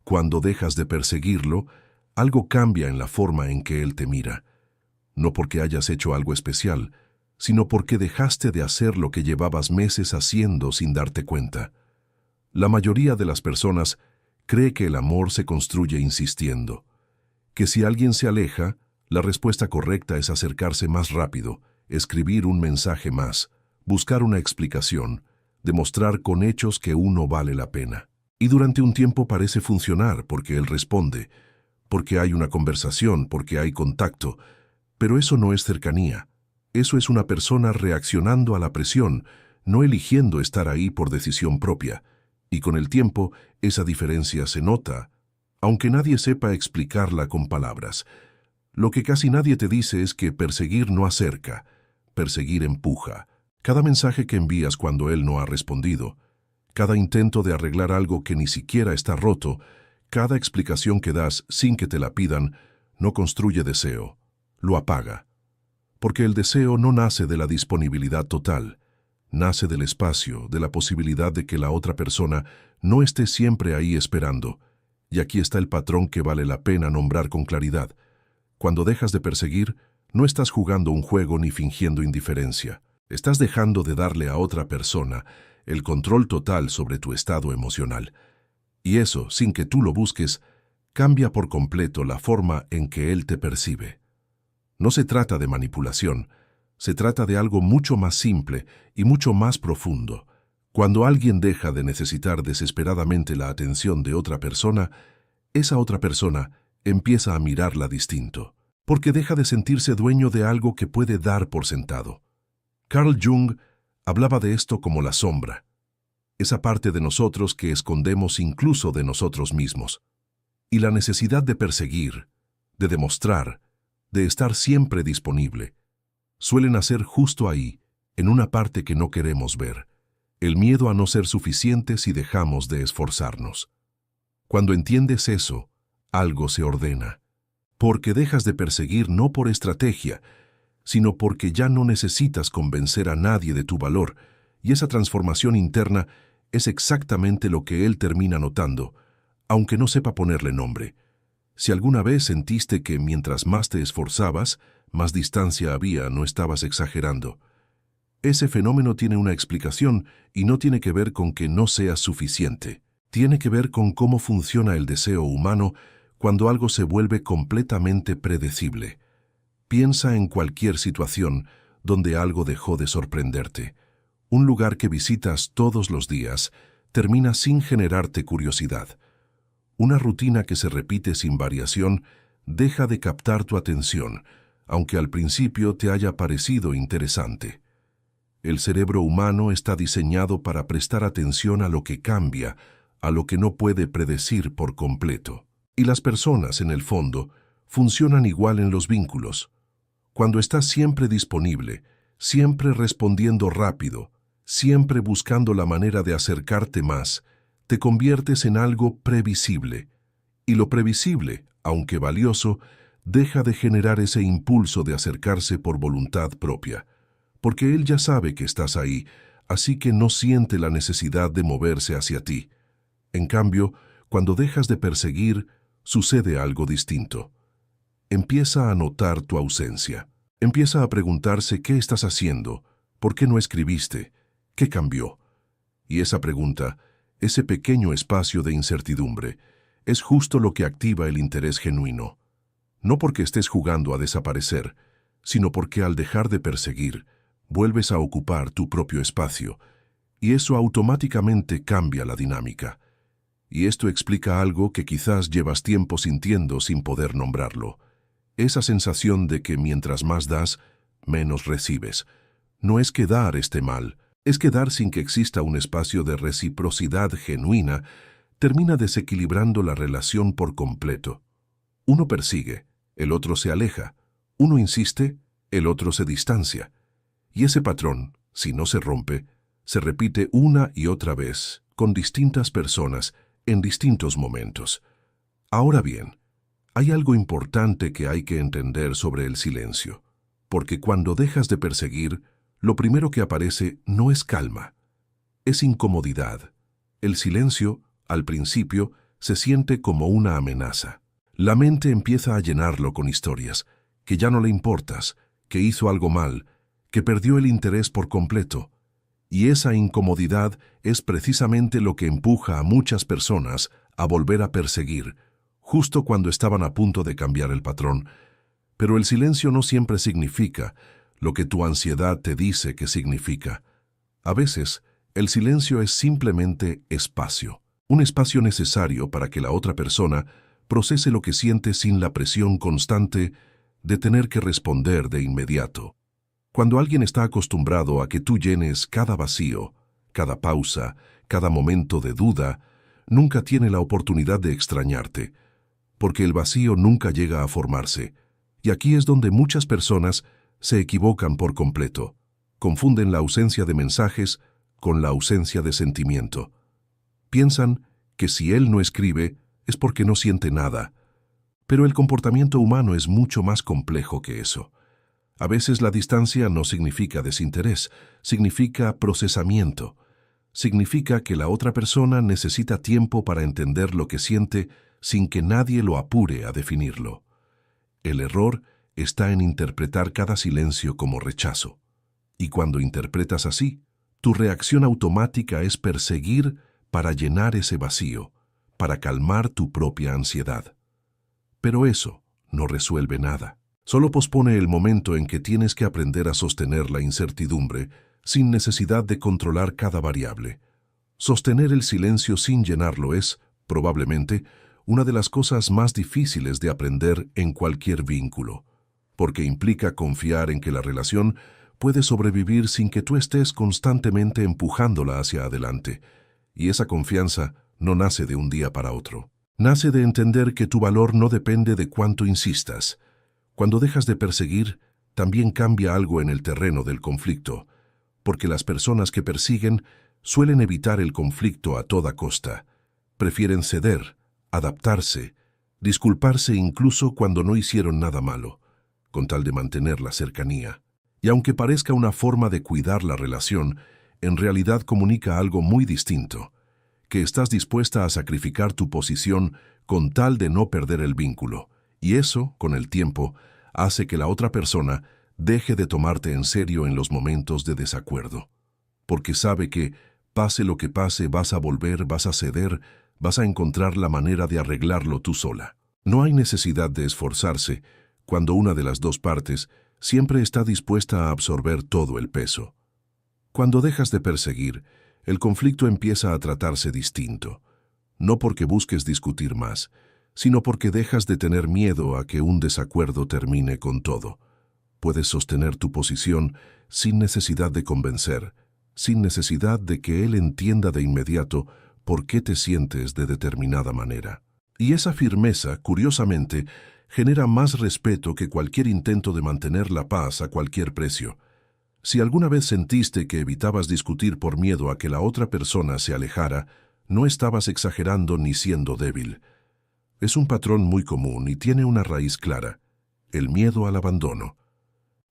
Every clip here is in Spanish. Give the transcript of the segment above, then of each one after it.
Cuando dejas de perseguirlo, algo cambia en la forma en que él te mira. No porque hayas hecho algo especial, sino porque dejaste de hacer lo que llevabas meses haciendo sin darte cuenta. La mayoría de las personas cree que el amor se construye insistiendo, que si alguien se aleja, la respuesta correcta es acercarse más rápido, escribir un mensaje más, buscar una explicación, demostrar con hechos que uno vale la pena. Y durante un tiempo parece funcionar porque él responde, porque hay una conversación, porque hay contacto, pero eso no es cercanía. Eso es una persona reaccionando a la presión, no eligiendo estar ahí por decisión propia. Y con el tiempo, esa diferencia se nota, aunque nadie sepa explicarla con palabras. Lo que casi nadie te dice es que perseguir no acerca, perseguir empuja. Cada mensaje que envías cuando él no ha respondido, cada intento de arreglar algo que ni siquiera está roto, cada explicación que das sin que te la pidan, no construye deseo, lo apaga. Porque el deseo no nace de la disponibilidad total, nace del espacio, de la posibilidad de que la otra persona no esté siempre ahí esperando. Y aquí está el patrón que vale la pena nombrar con claridad. Cuando dejas de perseguir, no estás jugando un juego ni fingiendo indiferencia. Estás dejando de darle a otra persona el control total sobre tu estado emocional. Y eso, sin que tú lo busques, cambia por completo la forma en que él te percibe. No se trata de manipulación, se trata de algo mucho más simple y mucho más profundo. Cuando alguien deja de necesitar desesperadamente la atención de otra persona, esa otra persona empieza a mirarla distinto, porque deja de sentirse dueño de algo que puede dar por sentado. Carl Jung hablaba de esto como la sombra, esa parte de nosotros que escondemos incluso de nosotros mismos. Y la necesidad de perseguir, de demostrar, de estar siempre disponible, suele nacer justo ahí, en una parte que no queremos ver, el miedo a no ser suficiente si dejamos de esforzarnos. Cuando entiendes eso, algo se ordena, porque dejas de perseguir no por estrategia, sino porque ya no necesitas convencer a nadie de tu valor, y esa transformación interna es exactamente lo que él termina notando, aunque no sepa ponerle nombre. Si alguna vez sentiste que mientras más te esforzabas, más distancia había, no estabas exagerando. Ese fenómeno tiene una explicación y no tiene que ver con que no seas suficiente. Tiene que ver con cómo funciona el deseo humano cuando algo se vuelve completamente predecible. Piensa en cualquier situación donde algo dejó de sorprenderte. Un lugar que visitas todos los días termina sin generarte curiosidad. Una rutina que se repite sin variación deja de captar tu atención, aunque al principio te haya parecido interesante. El cerebro humano está diseñado para prestar atención a lo que cambia, a lo que no puede predecir por completo. Y las personas, en el fondo, funcionan igual en los vínculos. Cuando estás siempre disponible, siempre respondiendo rápido, siempre buscando la manera de acercarte más, te conviertes en algo previsible. Y lo previsible, aunque valioso, deja de generar ese impulso de acercarse por voluntad propia, porque él ya sabe que estás ahí, así que no siente la necesidad de moverse hacia ti. En cambio, cuando dejas de perseguir, sucede algo distinto. Empieza a notar tu ausencia. Empieza a preguntarse qué estás haciendo, por qué no escribiste, qué cambió. Y esa pregunta, ese pequeño espacio de incertidumbre, es justo lo que activa el interés genuino. No porque estés jugando a desaparecer, sino porque al dejar de perseguir, vuelves a ocupar tu propio espacio, y eso automáticamente cambia la dinámica. Y esto explica algo que quizás llevas tiempo sintiendo sin poder nombrarlo. Esa sensación de que mientras más das, menos recibes. No es que dar esté mal, es que dar sin que exista un espacio de reciprocidad genuina termina desequilibrando la relación por completo. Uno persigue, el otro se aleja. Uno insiste, el otro se distancia. Y ese patrón, si no se rompe, se repite una y otra vez, con distintas personas, en distintos momentos. Ahora bien, hay algo importante que hay que entender sobre el silencio, porque cuando dejas de perseguir, lo primero que aparece no es calma, es incomodidad. El silencio, al principio, se siente como una amenaza. La mente empieza a llenarlo con historias, que ya no le importas, que hizo algo mal, que perdió el interés por completo. Y esa incomodidad es precisamente lo que empuja a muchas personas a volver a perseguir, justo cuando estaban a punto de cambiar el patrón. Pero el silencio no siempre significa lo que tu ansiedad te dice que significa. A veces, el silencio es simplemente espacio, un espacio necesario para que la otra persona procese lo que siente sin la presión constante de tener que responder de inmediato. Cuando alguien está acostumbrado a que tú llenes cada vacío, cada pausa, cada momento de duda, nunca tiene la oportunidad de extrañarte, porque el vacío nunca llega a formarse. Y aquí es donde muchas personas se equivocan por completo. Confunden la ausencia de mensajes con la ausencia de sentimiento. Piensan que si él no escribe es porque no siente nada. Pero el comportamiento humano es mucho más complejo que eso. A veces la distancia no significa desinterés, significa procesamiento. Significa que la otra persona necesita tiempo para entender lo que siente sin que nadie lo apure a definirlo. El error está en interpretar cada silencio como rechazo. Y cuando interpretas así, tu reacción automática es perseguir para llenar ese vacío, para calmar tu propia ansiedad. Pero eso no resuelve nada. Solo pospone el momento en que tienes que aprender a sostener la incertidumbre sin necesidad de controlar cada variable. Sostener el silencio sin llenarlo es, probablemente, una de las cosas más difíciles de aprender en cualquier vínculo, porque implica confiar en que la relación puede sobrevivir sin que tú estés constantemente empujándola hacia adelante, y esa confianza no nace de un día para otro. Nace de entender que tu valor no depende de cuánto insistas. Cuando dejas de perseguir, también cambia algo en el terreno del conflicto, porque las personas que persiguen suelen evitar el conflicto a toda costa. Prefieren ceder, adaptarse, disculparse incluso cuando no hicieron nada malo, con tal de mantener la cercanía. Y aunque parezca una forma de cuidar la relación, en realidad comunica algo muy distinto, que estás dispuesta a sacrificar tu posición con tal de no perder el vínculo, y eso, con el tiempo, hace que la otra persona deje de tomarte en serio en los momentos de desacuerdo, porque sabe que, pase lo que pase, vas a volver, vas a ceder, vas a encontrar la manera de arreglarlo tú sola. No hay necesidad de esforzarse cuando una de las dos partes siempre está dispuesta a absorber todo el peso. Cuando dejas de perseguir, el conflicto empieza a tratarse distinto, no porque busques discutir más, sino porque dejas de tener miedo a que un desacuerdo termine con todo. Puedes sostener tu posición sin necesidad de convencer, sin necesidad de que él entienda de inmediato por qué te sientes de determinada manera. Y esa firmeza, curiosamente, genera más respeto que cualquier intento de mantener la paz a cualquier precio. Si alguna vez sentiste que evitabas discutir por miedo a que la otra persona se alejara, no estabas exagerando ni siendo débil. Es un patrón muy común y tiene una raíz clara: el miedo al abandono.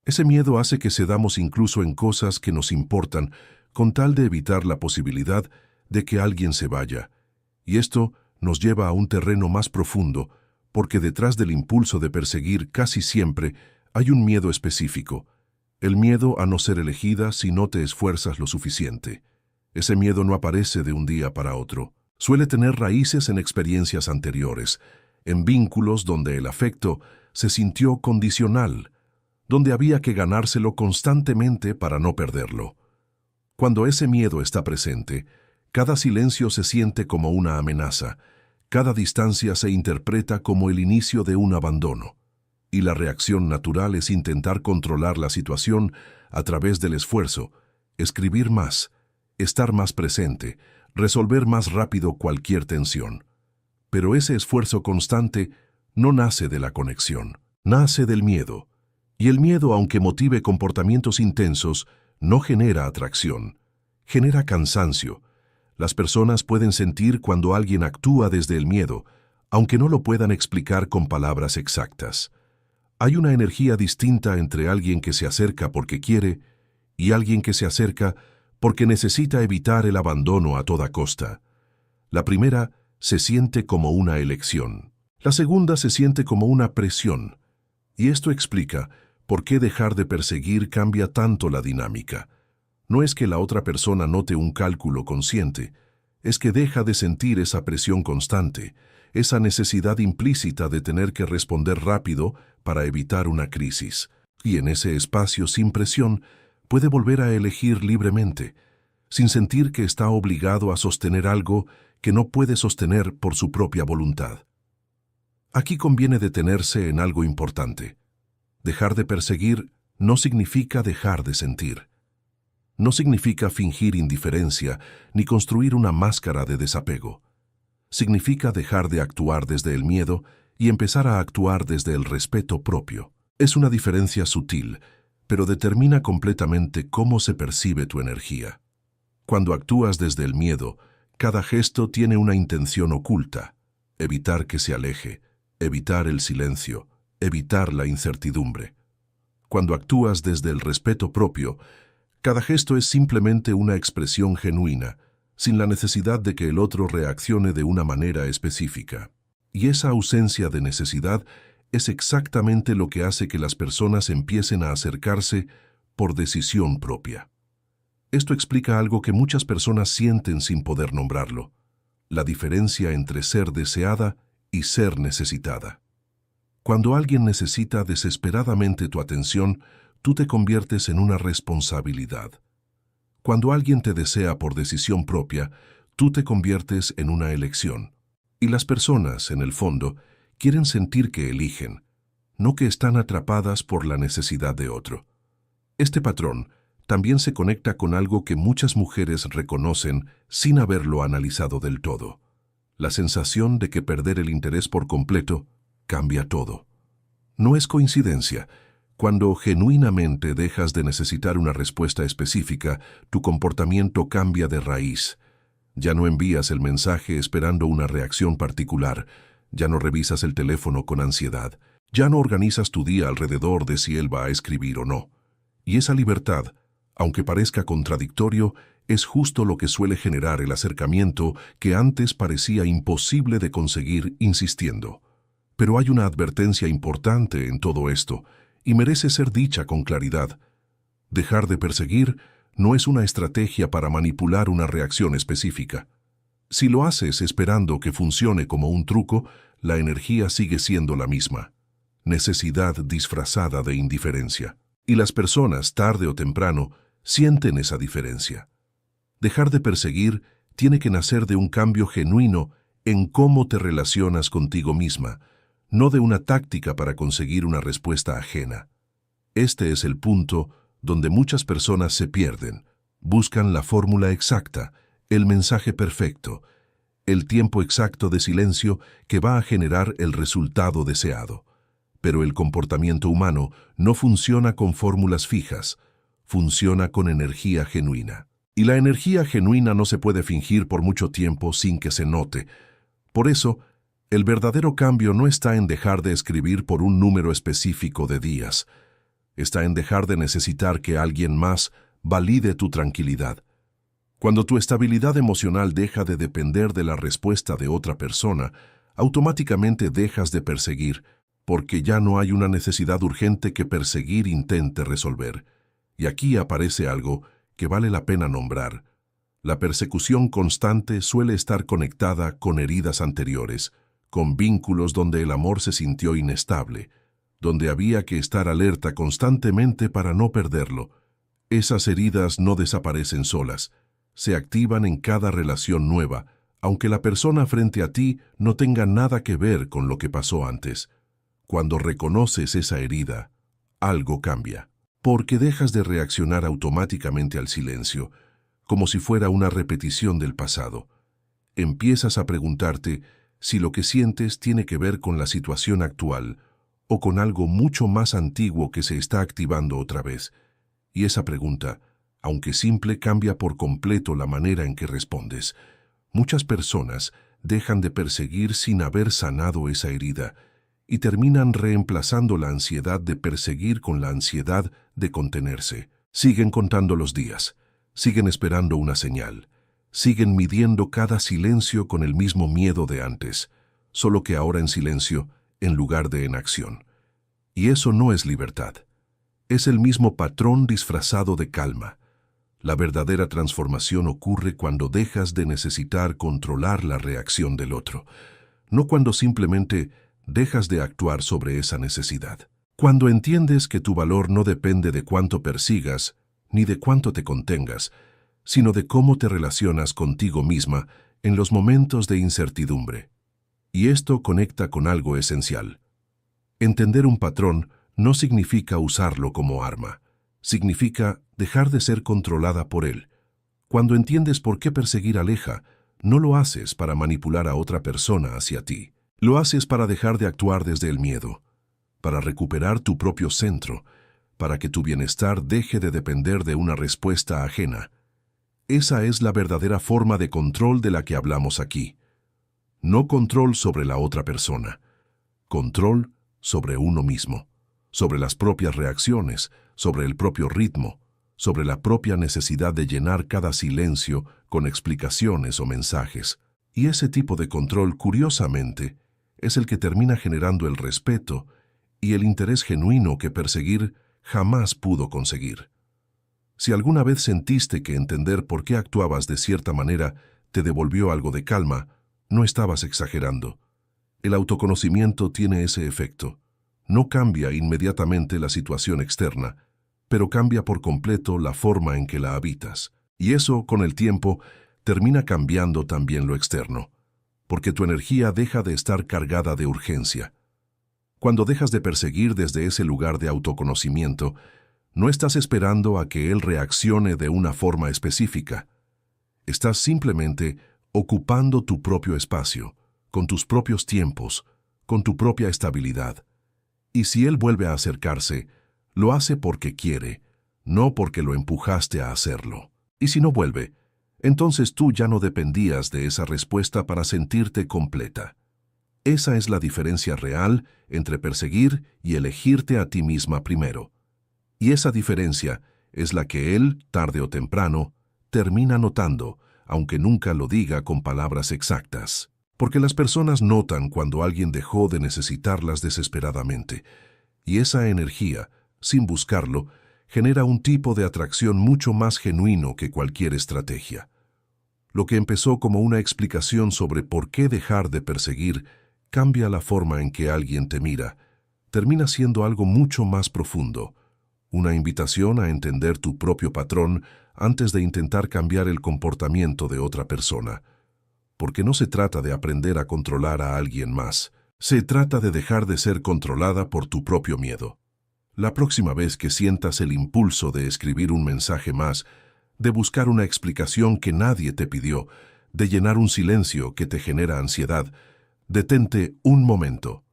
Ese miedo hace que cedamos incluso en cosas que nos importan con tal de evitar la posibilidad de que alguien se vaya. Y esto nos lleva a un terreno más profundo, porque detrás del impulso de perseguir casi siempre hay un miedo específico: el miedo a no ser elegida si no te esfuerzas lo suficiente. Ese miedo no aparece de un día para otro. Suele tener raíces en experiencias anteriores, en vínculos donde el afecto se sintió condicional, donde había que ganárselo constantemente para no perderlo. Cuando ese miedo está presente, cada silencio se siente como una amenaza, cada distancia se interpreta como el inicio de un abandono, y la reacción natural es intentar controlar la situación a través del esfuerzo, escribir más, estar más presente, resolver más rápido cualquier tensión. Pero ese esfuerzo constante no nace de la conexión, nace del miedo. Y el miedo, aunque motive comportamientos intensos, no genera atracción, genera cansancio. Las personas pueden sentir cuando alguien actúa desde el miedo, aunque no lo puedan explicar con palabras exactas. Hay una energía distinta entre alguien que se acerca porque quiere y alguien que se acerca porque necesita evitar el abandono a toda costa. La primera se siente como una elección. La segunda se siente como una presión. Y esto explica por qué dejar de perseguir cambia tanto la dinámica. No es que la otra persona note un cálculo consciente, es que deja de sentir esa presión constante, esa necesidad implícita de tener que responder rápido para evitar una crisis. Y en ese espacio sin presión puede volver a elegir libremente, sin sentir que está obligado a sostener algo que no puede sostener por su propia voluntad. Aquí conviene detenerse en algo importante. Dejar de perseguir no significa dejar de sentir. No significa fingir indiferencia ni construir una máscara de desapego. Significa dejar de actuar desde el miedo y empezar a actuar desde el respeto propio. Es una diferencia sutil, pero determina completamente cómo se percibe tu energía. Cuando actúas desde el miedo, cada gesto tiene una intención oculta: evitar que se aleje, evitar el silencio, evitar la incertidumbre. Cuando actúas desde el respeto propio, cada gesto es simplemente una expresión genuina, sin la necesidad de que el otro reaccione de una manera específica. Y esa ausencia de necesidad es exactamente lo que hace que las personas empiecen a acercarse por decisión propia. Esto explica algo que muchas personas sienten sin poder nombrarlo: la diferencia entre ser deseada y ser necesitada. Cuando alguien necesita desesperadamente tu atención, tú te conviertes en una responsabilidad. Cuando alguien te desea por decisión propia, tú te conviertes en una elección. Y las personas, en el fondo, quieren sentir que eligen, no que están atrapadas por la necesidad de otro. Este patrón también se conecta con algo que muchas mujeres reconocen sin haberlo analizado del todo: la sensación de que perder el interés por completo cambia todo. No es coincidencia. Cuando genuinamente dejas de necesitar una respuesta específica, tu comportamiento cambia de raíz. Ya no envías el mensaje esperando una reacción particular, ya no revisas el teléfono con ansiedad, ya no organizas tu día alrededor de si él va a escribir o no. Y esa libertad, aunque parezca contradictorio, es justo lo que suele generar el acercamiento que antes parecía imposible de conseguir insistiendo. Pero hay una advertencia importante en todo esto, y merece ser dicha con claridad. Dejar de perseguir no es una estrategia para manipular una reacción específica. Si lo haces esperando que funcione como un truco, la energía sigue siendo la misma: necesidad disfrazada de indiferencia. Y las personas, tarde o temprano, sienten esa diferencia. Dejar de perseguir tiene que nacer de un cambio genuino en cómo te relacionas contigo misma, no de una táctica para conseguir una respuesta ajena. Este es el punto donde muchas personas se pierden. Buscan la fórmula exacta, el mensaje perfecto, el tiempo exacto de silencio que va a generar el resultado deseado. Pero el comportamiento humano no funciona con fórmulas fijas, funciona con energía genuina. Y la energía genuina no se puede fingir por mucho tiempo sin que se note. Por eso, el verdadero cambio no está en dejar de escribir por un número específico de días. Está en dejar de necesitar que alguien más valide tu tranquilidad. Cuando tu estabilidad emocional deja de depender de la respuesta de otra persona, automáticamente dejas de perseguir, porque ya no hay una necesidad urgente que perseguir intente resolver. Y aquí aparece algo que vale la pena nombrar. La persecución constante suele estar conectada con heridas anteriores, con vínculos donde el amor se sintió inestable, donde había que estar alerta constantemente para no perderlo. Esas heridas no desaparecen solas, se activan en cada relación nueva, aunque la persona frente a ti no tenga nada que ver con lo que pasó antes. Cuando reconoces esa herida, algo cambia, porque dejas de reaccionar automáticamente al silencio, como si fuera una repetición del pasado. Empiezas a preguntarte si lo que sientes tiene que ver con la situación actual o con algo mucho más antiguo que se está activando otra vez. Y esa pregunta, aunque simple, cambia por completo la manera en que respondes. Muchas personas dejan de perseguir sin haber sanado esa herida y terminan reemplazando la ansiedad de perseguir con la ansiedad de contenerse. Siguen contando los días, siguen esperando una señal, siguen midiendo cada silencio con el mismo miedo de antes, solo que ahora en silencio en lugar de en acción. Y eso no es libertad. Es el mismo patrón disfrazado de calma. La verdadera transformación ocurre cuando dejas de necesitar controlar la reacción del otro, no cuando simplemente dejas de actuar sobre esa necesidad. Cuando entiendes que tu valor no depende de cuánto persigas, ni de cuánto te contengas, sino de cómo te relacionas contigo misma en los momentos de incertidumbre. Y esto conecta con algo esencial. Entender un patrón no significa usarlo como arma, significa dejar de ser controlada por él. Cuando entiendes por qué perseguir aleja, no lo haces para manipular a otra persona hacia ti. Lo haces para dejar de actuar desde el miedo, para recuperar tu propio centro, para que tu bienestar deje de depender de una respuesta ajena. Esa es la verdadera forma de control de la que hablamos aquí. No control sobre la otra persona, control sobre uno mismo, sobre las propias reacciones, sobre el propio ritmo, sobre la propia necesidad de llenar cada silencio con explicaciones o mensajes. Y ese tipo de control, curiosamente, es el que termina generando el respeto y el interés genuino que perseguir jamás pudo conseguir. Si alguna vez sentiste que entender por qué actuabas de cierta manera te devolvió algo de calma, no estabas exagerando. El autoconocimiento tiene ese efecto. No cambia inmediatamente la situación externa, pero cambia por completo la forma en que la habitas. Y eso, con el tiempo, termina cambiando también lo externo, porque tu energía deja de estar cargada de urgencia. Cuando dejas de perseguir desde ese lugar de autoconocimiento, no estás esperando a que él reaccione de una forma específica. Estás simplemente ocupando tu propio espacio, con tus propios tiempos, con tu propia estabilidad. Y si él vuelve a acercarse, lo hace porque quiere, no porque lo empujaste a hacerlo. Y si no vuelve, entonces tú ya no dependías de esa respuesta para sentirte completa. Esa es la diferencia real entre perseguir y elegirte a ti misma primero. Y esa diferencia es la que él, tarde o temprano, termina notando, aunque nunca lo diga con palabras exactas. Porque las personas notan cuando alguien dejó de necesitarlas desesperadamente. Y esa energía, sin buscarlo, genera un tipo de atracción mucho más genuino que cualquier estrategia. Lo que empezó como una explicación sobre por qué dejar de perseguir cambia la forma en que alguien te mira, termina siendo algo mucho más profundo, una invitación a entender tu propio patrón antes de intentar cambiar el comportamiento de otra persona. Porque no se trata de aprender a controlar a alguien más, se trata de dejar de ser controlada por tu propio miedo. La próxima vez que sientas el impulso de escribir un mensaje más, de buscar una explicación que nadie te pidió, de llenar un silencio que te genera ansiedad, detente un momento.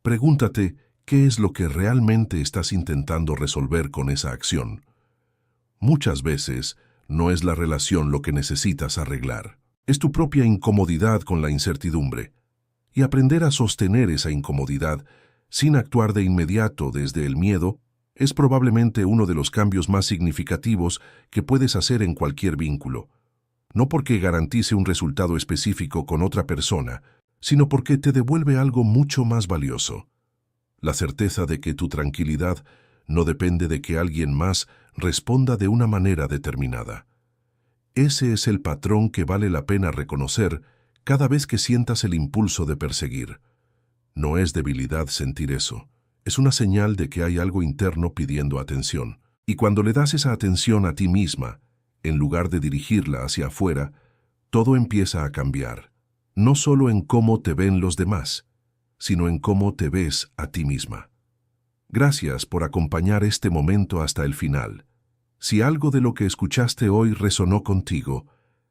Pregúntate qué es lo que realmente estás intentando resolver con esa acción. Muchas veces no es la relación lo que necesitas arreglar. Es tu propia incomodidad con la incertidumbre. Y aprender a sostener esa incomodidad sin actuar de inmediato desde el miedo es probablemente uno de los cambios más significativos que puedes hacer en cualquier vínculo. No porque garantice un resultado específico con otra persona, sino porque te devuelve algo mucho más valioso. La certeza de que tu tranquilidad no depende de que alguien más responda de una manera determinada. Ese es el patrón que vale la pena reconocer cada vez que sientas el impulso de perseguir. No es debilidad sentir eso, es una señal de que hay algo interno pidiendo atención. Y cuando le das esa atención a ti misma, en lugar de dirigirla hacia afuera, todo empieza a cambiar. No solo en cómo te ven los demás, sino en cómo te ves a ti misma. Gracias por acompañar este momento hasta el final. Si algo de lo que escuchaste hoy resonó contigo,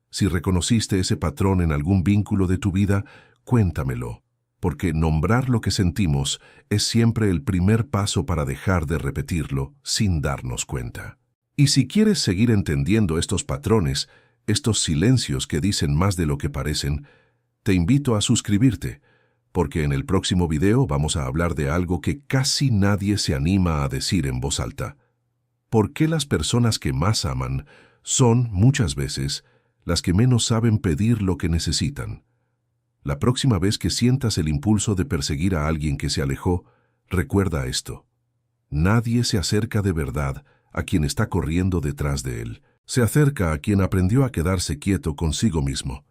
si reconociste ese patrón en algún vínculo de tu vida, cuéntamelo, porque nombrar lo que sentimos es siempre el primer paso para dejar de repetirlo sin darnos cuenta. Y si quieres seguir entendiendo estos patrones, estos silencios que dicen más de lo que parecen, te invito a suscribirte, porque en el próximo video vamos a hablar de algo que casi nadie se anima a decir en voz alta. ¿Por qué las personas que más aman son, muchas veces, las que menos saben pedir lo que necesitan. La próxima vez que sientas el impulso de perseguir a alguien que se alejó, recuerda esto. Nadie se acerca de verdad a quien está corriendo detrás de él. Se acerca a quien aprendió a quedarse quieto consigo mismo.